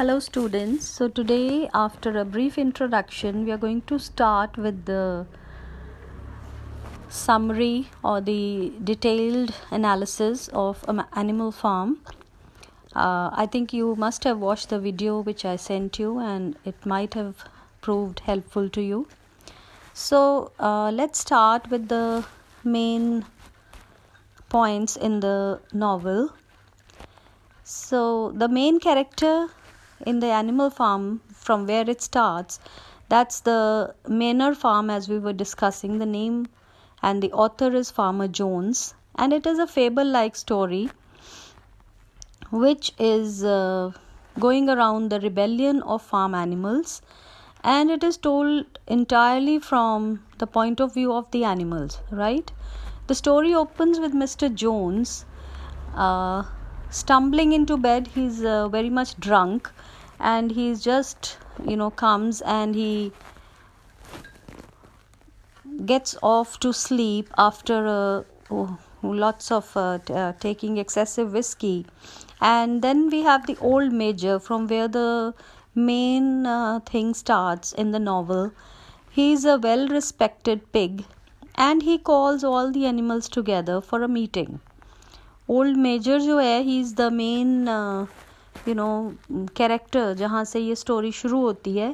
Hello students. So today, after a brief introduction, we are going to start with the summary or the detailed analysis of an animal farm. I think you must have watched the video which I sent you and it might have proved helpful to you. So let's start with the main points in the novel. So the main character in the animal farm, from where it starts, that's the Manor Farm, as we were discussing. The name and the author is Farmer Jones, and it is a fable like story which is going around the rebellion of farm animals, and it is told entirely from the point of view of the animals, right? The story opens with Mr. Jones stumbling into bed. He's very much drunk, and he's just comes and he gets off to sleep after lots of taking excessive whiskey. And then we have the old major, from where the main thing starts in the novel. He's a well respected pig, and he calls all the animals together for a meeting. Old major जो है, he is the main character जहाँ से ये story शुरू होती है.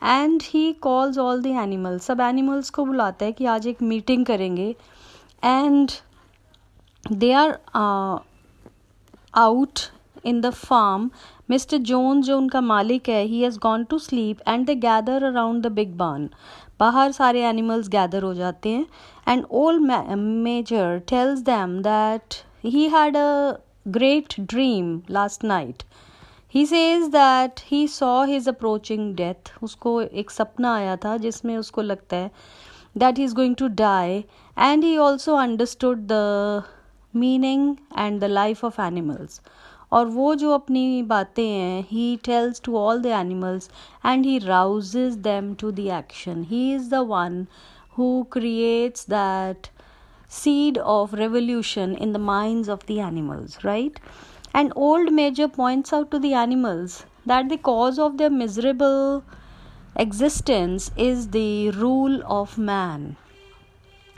And he calls all the animals, सब animals को बुलाता है कि आज एक मीटिंग करेंगे. And they are out in the farm. Mister Jones जो उनका मालिक है, he has gone to sleep and they gather around the big barn. बाहर सारे एनिमल्स गैदर हो जाते हैं. And old major tells them that he had a great dream last night. He says that he saw his approaching death. उसको एक सपना आया था जिसमें उसको लगता है that he is going to die, and he also understood the meaning and the life of animals. और वो जो अपनी बातें हैं, he tells to all the animals and he rouses them to the action. He is the one who creates that seed of revolution in the minds of the animals, right? And old major points out to the animals that the cause of their miserable existence is the rule of man.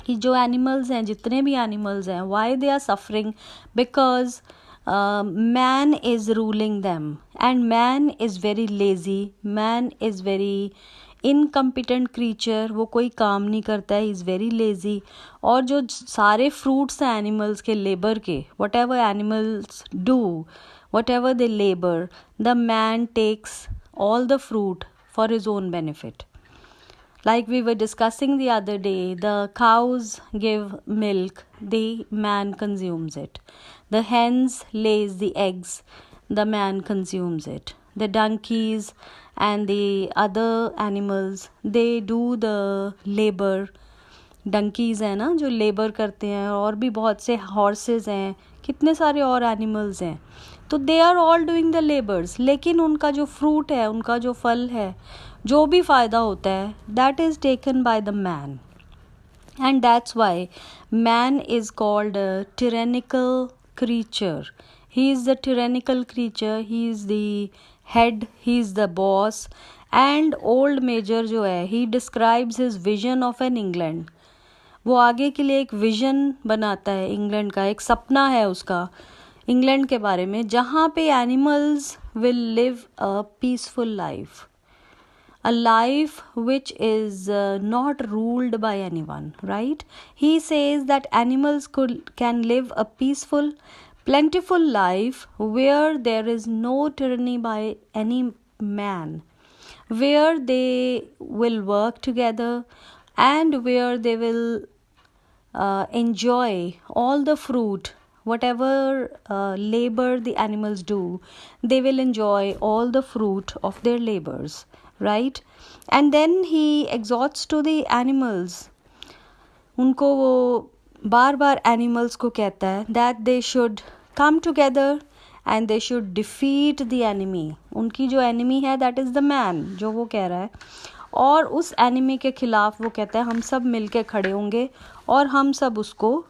कि जो animals हैं, जितने भी animals हैं, why they are suffering? Because man is ruling them, and man is very lazy, man is very incompetent creature. वो कोई काम नहीं करता है, ही इज़ वेरी लेज़ी. और जो सारे फ्रूट्स हैं एनिमल्स के लेबर के, whatever animals do, whatever they labour, the man takes all the fruit for his own benefit. Like we were discussing the other day, the cows give milk, the man consumes it. The hens lays the eggs, the man consumes it. The donkeys and the other animals, they do the labor. Donkeys हैं ना जो labour करते हैं, और भी बहुत से horses हैं, कितने सारे और एनिमल्स हैं. तो they are all doing the labours, लेकिन उनका जो फ्रूट है, उनका जो फल है, जो भी फ़ायदा होता है, that is taken by the man. And that's why man is called a tyrannical creature. He is the tyrannical creature, he is the head, he is the boss. And old major जो है, he describes his vision of an England. वो आगे के लिए एक vision बनाता है England का, एक सपना है उसका इंग्लैंड के बारे में, जहाँ पे animals will live a peaceful life, a life which is not ruled by anyone, right? He says that animals can live a peaceful, plentiful life where there is no tyranny by any man, where they will work together and where they will enjoy all the fruit. Whatever labor the animals do, they will enjoy all the fruit of their labors, right? And then he exhorts to the animals. उनको वो बार बार animals को कहता है that they should come together and they should defeat the enemy. उनकी जो enemy है, that is the man, जो वो कह रहा है. और उस enemy के खिलाफ वो कहता है हम सब मिलके खड़े होंगे और हम सब उसको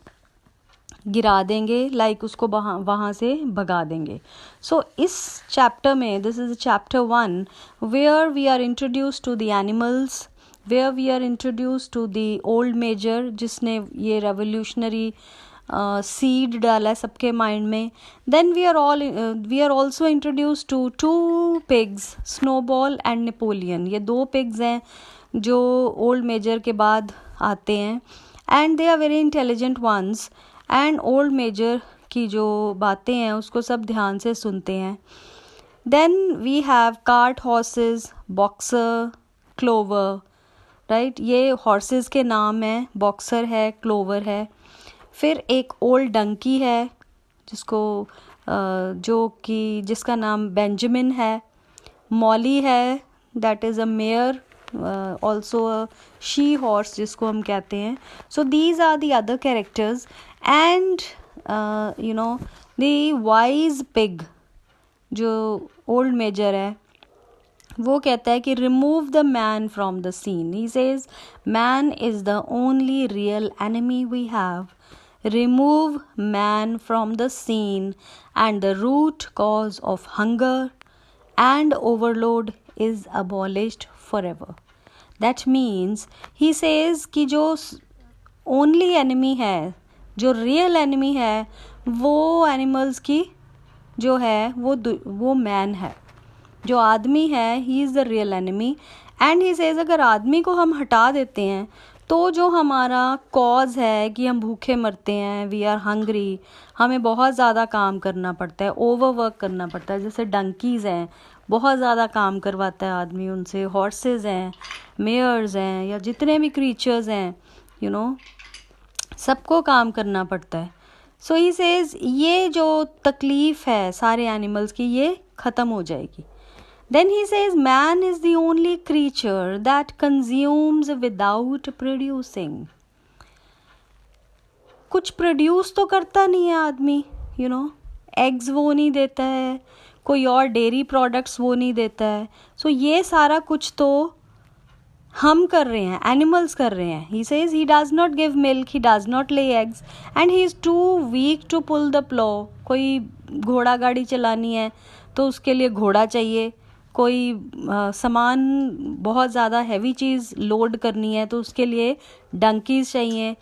गिरा देंगे, लाइक उसको वहाँ से भगा देंगे. सो इस चैप्टर में, this is chapter 1 where we are introduce to the animals, where we are introduce to the old Major जिसने ये रेवोल्यूशनरी सीड डाला है सबके माइंड में. Then we are also introduce to 2 pigs, Snowball and Napoleon. ये 2 pigs हैं जो old Major के बाद आते हैं, and they are very intelligent ones. And old Major की जो बातें हैं उसको सब ध्यान से सुनते हैं. Then we have cart horses, Boxer, Clover, right. ये हॉर्सेस के नाम हैं, बॉक्सर है, क्लोवर है. फिर एक ओल्ड डंकी है जिसको जो कि जिसका नाम बेंजामिन है. मॉली है, that is a mayor, also a she horse जिसको हम कहते हैं. So these are the other characters. And the wise pig जो old major है वो कहता है कि remove the man from the scene. He says man is the only real enemy we have. Remove man from the scene and the root cause of hunger and overload is abolished forever. That means he says कि जो only enemy है, जो real enemy है, वो animals की जो है वो man है. जो आदमी है he is the real enemy. And he says अगर आदमी को हम हटा देते हैं तो जो हमारा कॉज है कि हम भूखे मरते हैं, वी आर हंग्री, हमें बहुत ज़्यादा काम करना पड़ता है, ओवरवर्क करना पड़ता है. जैसे डंकीज़ हैं, बहुत ज़्यादा काम करवाता है आदमी उनसे. हॉर्सेस हैं, मेयर्स हैं, या जितने भी क्रीचर्स हैं, सबको काम करना पड़ता है. सो ही सेज ये जो तकलीफ़ है सारे एनिमल्स की ये ख़त्म हो जाएगी. Then he says man is the only creature that consumes without producing. कुछ प्रोड्यूस तो करता नहीं है आदमी, एग्स वो नहीं देता है, कोई और डेयरी प्रोडक्ट्स वो नहीं देता है. सो ये सारा कुछ तो हम कर रहे हैं, एनिमल्स कर रहे हैं. He says he does not give milk, he does not lay eggs and he is too weak to pull the plow. कोई घोड़ा गाड़ी चलानी है तो उसके लिए घोड़ा चाहिए, कोई सामान बहुत ज़्यादा हैवी चीज़ लोड करनी है तो उसके लिए डंकीज़ चाहिए,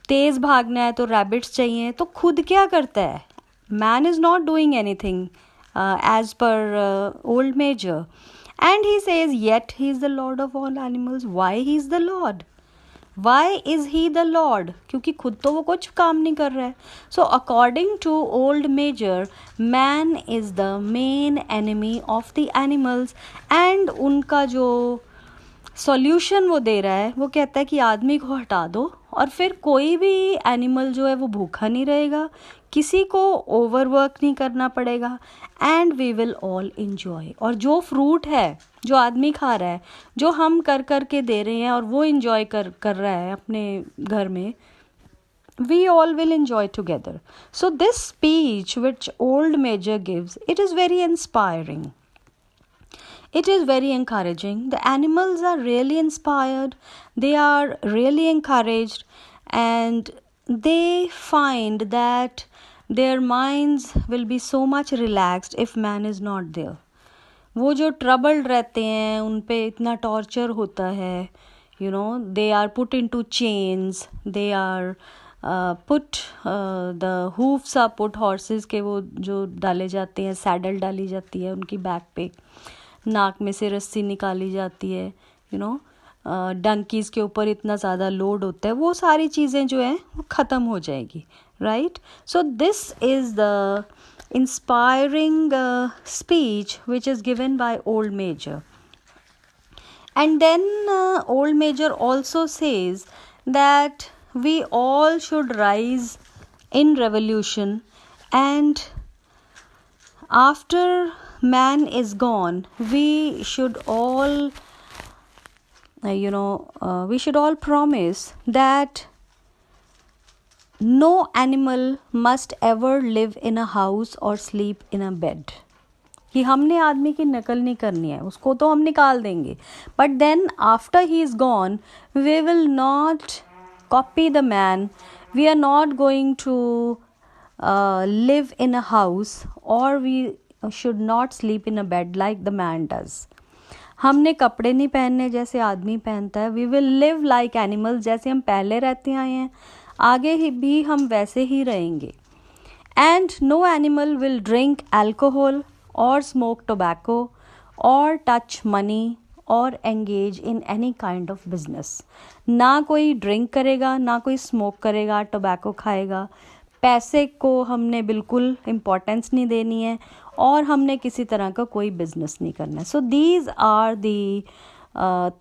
तेज़ भागना है तो रैबिट्स चाहिए. तो खुद क्या करता है? Man is not doing anything as per old Major. And he says yet he is the lord of all animals. Why he is the lord? Why is he the Lord? क्योंकि खुद तो वो कुछ काम नहीं कर रहा है. So according to old major, man is the main enemy of the animals. And उनका जो सॉल्यूशन वो दे रहा है वो कहता है कि आदमी को हटा दो और फिर कोई भी एनिमल जो है वो भूखा नहीं रहेगा, किसी को ओवरवर्क नहीं करना पड़ेगा, and we will all enjoy. और जो फ्रूट है जो आदमी खा रहा है, जो हम कर कर के दे रहे हैं और वो इन्जॉय कर रहा है अपने घर में, we all will enjoy together. So this speech which old major gives, it is very inspiring. It is very encouraging. The animals are really inspired, they are really encouraged, and they find that their minds will be so much relaxed if man is not there. वो जो troubled रहते हैं, उन पे इतना torture होता है, they are put into chains, they are put the hoofs are put, horses के वो जो डाले जाते हैं, सैडल डाली जाती है उनकी बैक पे, नाक में से रस्सी निकाली जाती है, डंकीज़ के ऊपर इतना ज़्यादा लोड होता है, वो सारी चीज़ें जो हैं वो ख़त्म हो जाएगी, right. So this is the inspiring speech which is given by old major. And then old major also says that we all should rise in revolution, and after man is gone we should all we should all promise that no animal must ever live in a house or sleep in a bed. कि हमने आदमी की नकल नहीं करनी है, उसको तो हम निकाल देंगे, but then after he is gone we will not copy the man, We are not going to live in a house, or we should not sleep in a bed like the man does. हमने कपड़े नहीं पहनने जैसे आदमी पहनता है. We will live like animals, जैसे हम पहले रहते आए हैं आगे ही भी हम वैसे ही रहेंगे. And no animal will drink alcohol or smoke tobacco or touch money or engage in any kind of business. ना कोई ड्रिंक करेगा, ना कोई स्मोक करेगा, टोबैको खाएगा. पैसे को हमने बिल्कुल इम्पोर्टेंस नहीं देनी है और हमने किसी तरह का कोई बिजनेस नहीं करना है. So these are the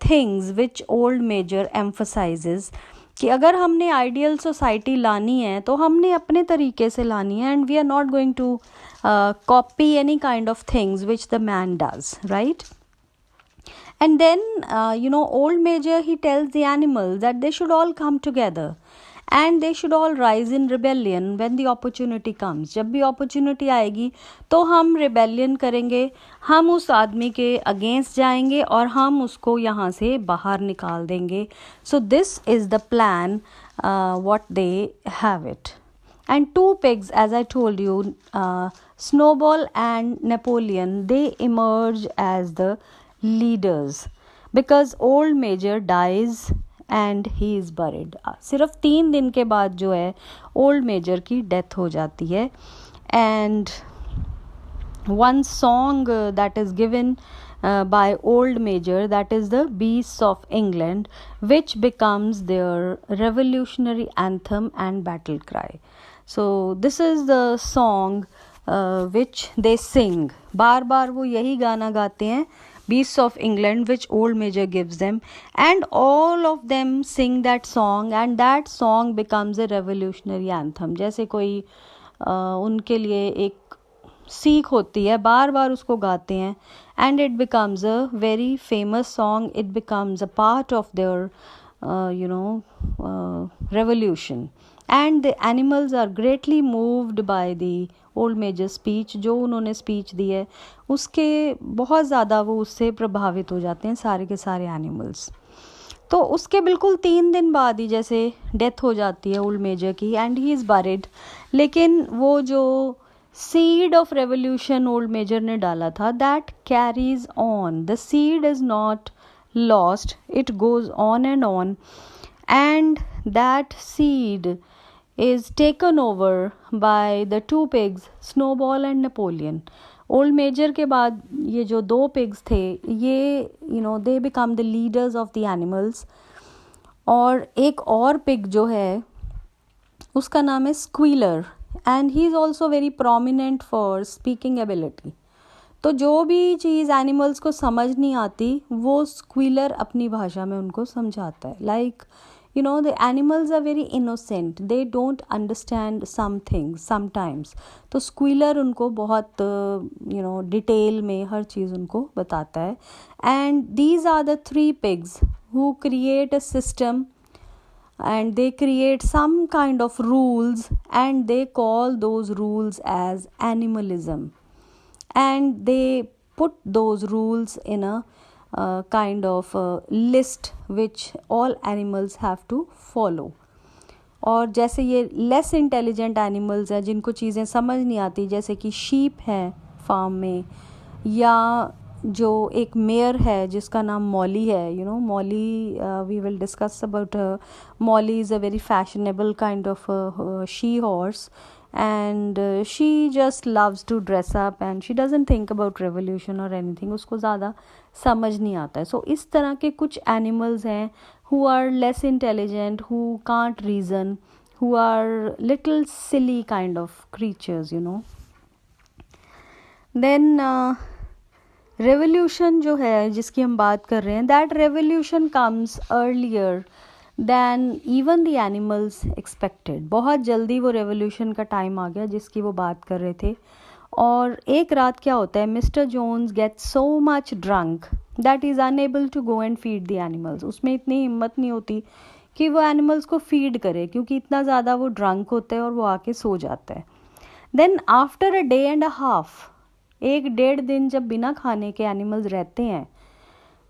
things which old Major emphasises कि अगर हमने आइडियल सोसाइटी लानी है तो हमने अपने तरीके से लानी है. And we are not going to copy any kind of things which the man does, right? And then, old Major, he tells the animals that they should all come together and they should all rise in rebellion when the opportunity comes. जब भी opportunity आएगी तो हम rebellion करेंगे, हम उस आदमी के against जाएंगे और हम उसको यहाँ से बाहर निकाल देंगे. So this is the plan, what they have it. And two pigs, as I told you, Snowball and Napoleon, they emerge as the leaders because old major dies and he is buried. सिर्फ 3 दिन के बाद जो है old major की death हो जाती है. And one song that is given by old major, that is the Beasts of England, which becomes their revolutionary anthem and battle cry. So this is the song which they sing. बार बार वो यही गाना गाते हैं, Beasts of England, which old major gives them, and all of them sing that song, and that song becomes a revolutionary anthem. जैसे कोई उनके लिए एक सीख होती है, बार बार उसको गाते हैं, and it becomes a very famous song. It becomes a part of their revolution. And the animals are greatly moved by the old Major speech. जो उन्होंने स्पीच दी है उसके बहुत ज़्यादा वो उससे प्रभावित हो जाते हैं सारे के सारे एनिमल्स. तो उसके बिल्कुल 3 दिन बाद ही जैसे डेथ हो जाती है ओल्ड मेजर की, एंड ही इज़ बरिड. लेकिन वो जो seed of revolution old Major ने डाला था, that carries on. The seed is not lost, it goes on and that seed is taken over by the 2 pigs, Snowball and Napoleon. Old Major के बाद ये जो 2 pigs थे, ये they become the leaders of the animals. और एक और pig जो है उसका नाम है Squealer, and he is also very prominent for speaking ability. तो जो भी चीज़ एनिमल्स को समझ नहीं आती वो Squealer अपनी भाषा में उनको समझाता है. Like the animals are very innocent, they don't understand some things sometimes. तो Squealer उनको बहुत डिटेल में हर चीज़ उनको बताता है. And these are the 3 pigs who create a system, and they create some kind of rules, and they call those rules as animalism, and they put those rules in a kind of list which all animals have to follow. और जैसे ये less intelligent animals हैं जिनको चीज़ें समझ नहीं आती, जैसे कि शीप है फार्म में, या जो एक मेयर है जिसका नाम मॉली है. Molly, we will discuss about Molly is a very fashionable kind of she horse, and she just loves to dress up and she doesn't think about revolution or anything. उसको ज़्यादा समझ नहीं आता है. So इस तरह के कुछ animals हैं who are less intelligent, who can't reason, who are little silly kind of creatures. Then revolution जो है जिसकी हम बात कर रहे हैं, that revolution comes earlier than even the animals expected. बहुत जल्दी वो रेवोल्यूशन का टाइम आ गया जिसकी वो बात कर रहे थे. और एक रात क्या होता है, Mr Jones gets so much drunk that is unable to go and feed the animals. उसमें इतनी हिम्मत नहीं होती कि वो एनिमल्स को फीड करे क्योंकि इतना ज़्यादा वो ड्रंक होता है और वो आके सो जाता है. Then after a day and a half, 1-1.5 दिन जब बिना खाने के एनिमल्स रहते हैं,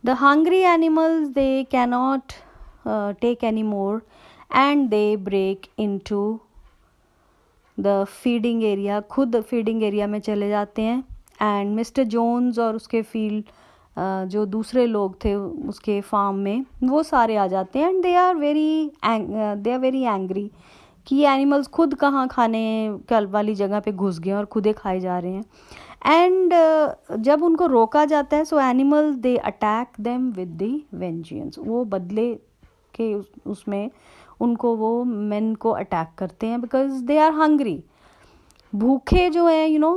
the hungry animals they cannot take anymore, and they break into the feeding area, खुद फीडिंग एरिया में चले जाते हैं. एंड मिस्टर जोन्स और उसके फील्ड जो दूसरे लोग थे उसके फार्म में, वो सारे आ जाते हैं. And they are very angry कि ये एनिमल्स खुद कहाँ खाने वाली जगह पे घुस गए और खुद ही खाए जा रहे हैं. एंड जब उनको रोका जाता है, सो animals they attack them with the vengeance. वो बदले के उसमें उनको वो मेन को अटैक करते हैं बिकॉज दे आर हंग्री. भूखे जो है, you know,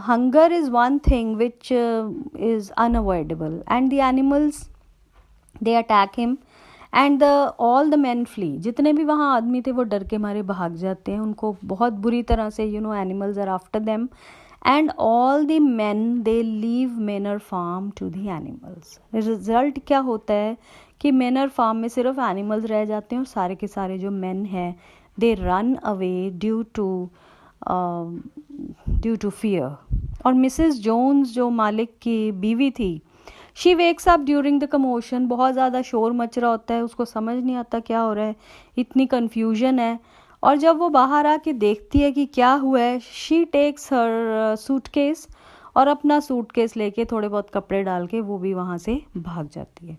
hunger is one thing which is unavoidable. And the animals they attack him and all the man flee. जितने भी वहाँ आदमी थे वो डर के मारे भाग जाते हैं. उनको बहुत बुरी तरह से, you know, animals are after them. And all the man they leave Manor Farm to the animals. Result क्या होता है कि मेनर फार्म में सिर्फ एनिमल्स रह जाते हैं और सारे के सारे जो मैन हैं they run away due to fear. और मिसेस जोन्स जो मालिक की बीवी थी, she wakes up during the commotion. बहुत ज़्यादा शोर मच रहा होता है, उसको समझ नहीं आता क्या हो रहा है, इतनी कन्फ्यूजन है. और जब वो बाहर आके देखती है कि क्या हुआ है, शी टेक्स हर सूटकेस और अपना सूटकेस लेके थोड़े बहुत कपड़े डाल के वो भी वहाँ से भाग जाती है.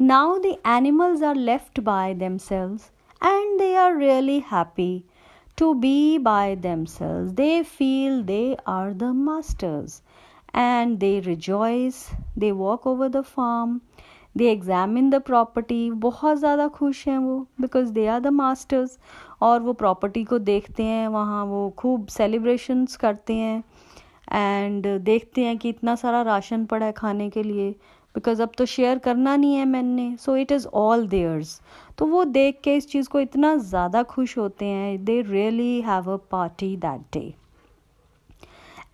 Now the animals are left by themselves and they are really happy to be by themselves. They feel they are the masters and they rejoice. They walk over the farm. They examine the property. बहुत ज़्यादा खुश हैं वो because they are the masters. और वो property को देखते हैं, वहाँ वो खूब सेलिब्रेशंस करते हैं एंड देखते हैं कि इतना सारा राशन पड़ा है खाने के लिए बिकॉज अब तो शेयर करना नहीं है मैंने, so it is all theirs. तो वो देख के इस चीज़ को इतना ज़्यादा खुश होते हैं. They really have a party that day.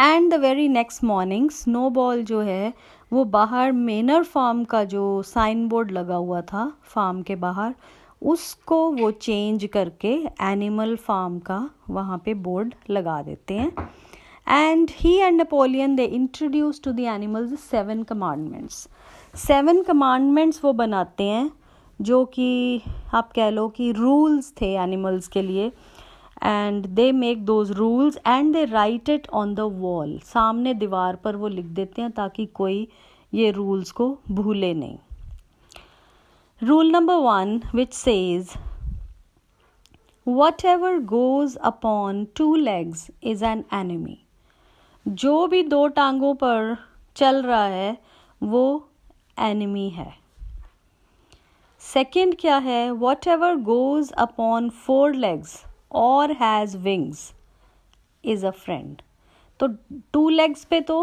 And the very next morning snowball जो है वो बाहर मेनर फार्म का जो साइन बोर्ड लगा हुआ था फार्म के बाहर, उसको वो चेंज करके एनिमल फार्म का वहाँ पे बोर्ड लगा देते हैं. And he and Napoleon they introduce to the animals 7 commandments. 7 commandments वो बनाते हैं जो कि आप कह लो कि रूल्स थे एनिमल्स के लिए. And they make those rules and they right it on the wall. सामने दीवार पर वो लिख देते हैं ताकि कोई ये रूल्स को भूले नहीं. Rule number 1 which says whatever goes upon 2 legs is an enemy. जो भी 2 टांगों पर चल रहा है वो एनिमी है. सेकंड क्या है, whatever goes upon 4 legs or has wings is a friend. तो 2 legs पे तो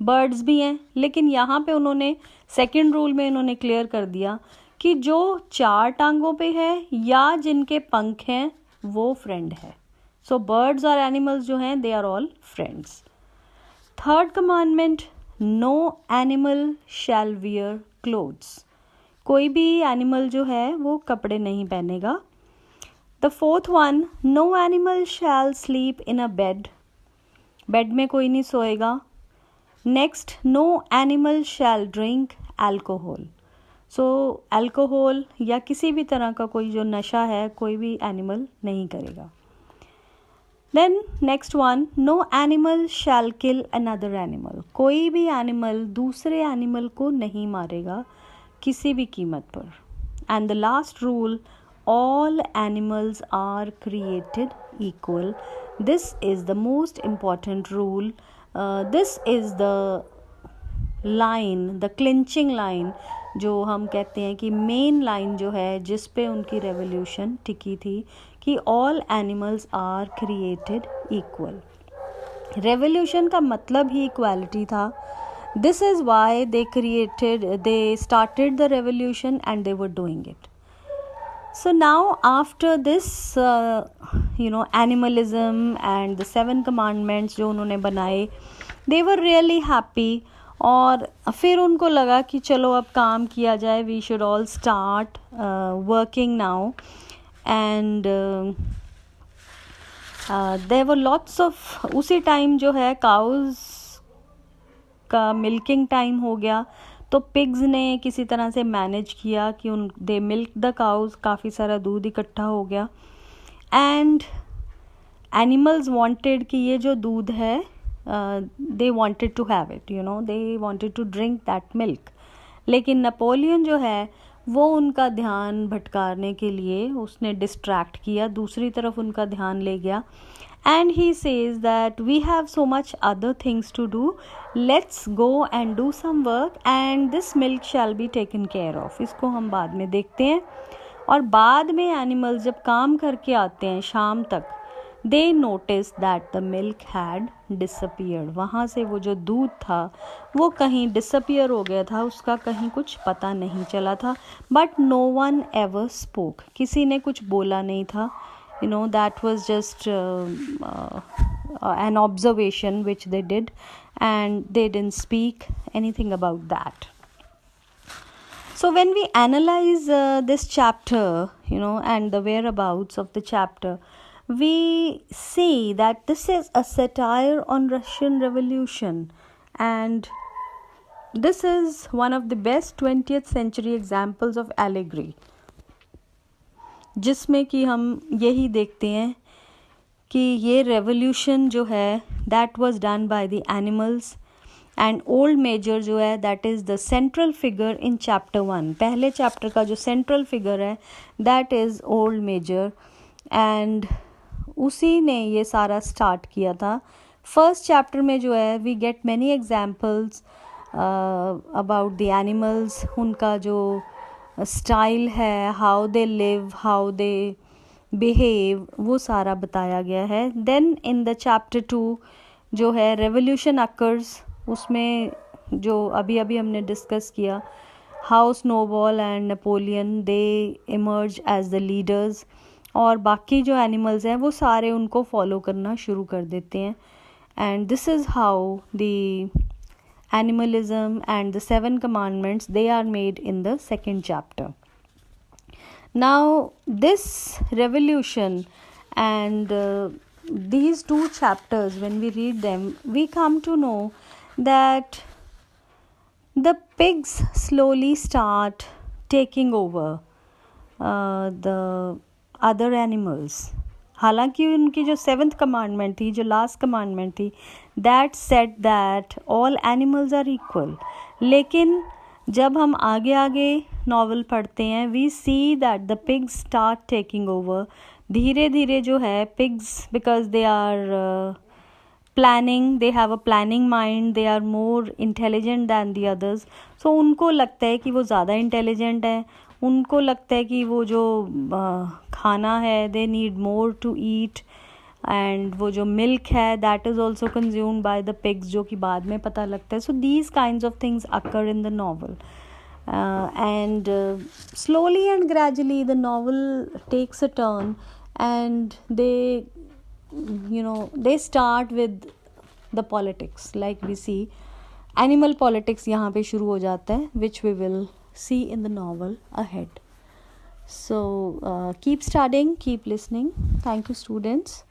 बर्ड्स भी हैं, लेकिन यहाँ पे उन्होंने सेकंड रूल में इन्होंने क्लियर कर दिया कि जो 4 टांगों पे है या जिनके पंख हैं वो फ्रेंड है. सो बर्ड्स और एनिमल्स जो हैं they are all friends. Third commandment, no animal shall wear clothes. कोई भी एनिमल जो है वो कपड़े नहीं पहनेगा. The fourth one, no animal shall sleep in a bed. Bed में कोई नहीं सोएगा. Next, no animal shall drink alcohol. So alcohol या किसी भी तरह का कोई जो नशा है कोई भी एनिमल नहीं करेगा. Then next one, no animal shall kill another animal. कोई भी एनिमल दूसरे एनिमल को नहीं मारेगा किसी भी कीमत पर. And the last rule, all animals are created equal. This is the most important rule. This is the line, the clinching line जो हम कहते हैं कि मेन लाइन जो है जिस पे उनकी रेवोल्यूशन टिकी थी कि all animals are created equal. Revolution का मतलब ही इक्वालिटी था. This is why they started the revolution and they were doing it. So now after this animalism and the 7 commandments जो उन्होंने बनाए, they were really happy. और फिर उनको लगा कि चलो अब काम किया जाए, we should all start working now. And there were lots of, उसी टाइम जो है काउज का मिल्किंग टाइम हो गया, तो पिग्स ने किसी तरह से मैनेज किया कि दे मिल्क द काउज, काफ़ी सारा दूध इकट्ठा हो गया, एंड एनिमल्स वांटेड कि ये जो दूध है they wanted to have it, they wanted to drink that milk. लेकिन नेपोलियन जो है वो उनका ध्यान भटकाने के लिए उसने डिस्ट्रैक्ट किया, दूसरी तरफ उनका ध्यान ले गया, and he says that we have so much other things to do, let's go and do some work and this milk shall be taken care of। इसको हम बाद में देखते हैं। और बाद में एनिमल्स जब काम करके आते हैं शाम तक, they noticed that the milk had disappeared। वहाँ से वो जो दूध था वो कहीं disappear हो गया था, उसका कहीं कुछ पता नहीं चला था, but no one ever spoke। किसी ने कुछ बोला नहीं था, that was just an observation which they did, and they didn't speak anything about that. So when we analyze this chapter, and the whereabouts of the chapter, we see that this is a satire on Russian Revolution, and this is one of the best 20th century examples of allegory, जिसमें कि हम यही देखते हैं कि ये revolution जो है that was done by the animals, and old major जो है that is the central figure in chapter 1। पहले चैप्टर का जो सेंट्रल फिगर है that is old Major, and उसी ने ये सारा स्टार्ट किया था। फर्स्ट चैप्टर में जो है we get many examples about the animals, उनका जो स्टाइल है, how they live, how they behave, वो सारा बताया गया है। देन इन द चैप्टर 2 जो है रेवोल्यूशन अकर्स, उसमें जो अभी हमने डिस्कस किया, how Snowball and Napoleon they emerge as the leaders, और बाकी जो एनिमल्स हैं वो सारे उनको फॉलो करना शुरू कर देते हैं, and this is how the animalism and the 7 commandments, they are made in the second chapter. Now this revolution and these 2 chapters, when we read them, we come to know that the pigs slowly start taking over the other animals। हालांकि उनकी जो 7th commandment थी, जो last commandment थी, that said that all animals are equal, लेकिन जब हम आगे नॉवल पढ़ते हैं we see that the pigs start taking over. धीरे धीरे जो है pigs, because they are planning, they have a planning mind, they are more intelligent than the others, so उनको लगता है कि वो ज़्यादा इंटेलिजेंट है, उनको लगता है कि वो जो खाना है they need more to eat, and वो जो मिल्क है that is also consumed by the pigs, जो कि बाद में पता लगता है। So these kinds of things occur in the novel, and slowly and gradually the novel takes a turn, and they start with the politics, like we see animal politics यहाँ पे शुरू हो जाता है, which we will see in the novel ahead. So keep studying, keep listening. Thank you, students.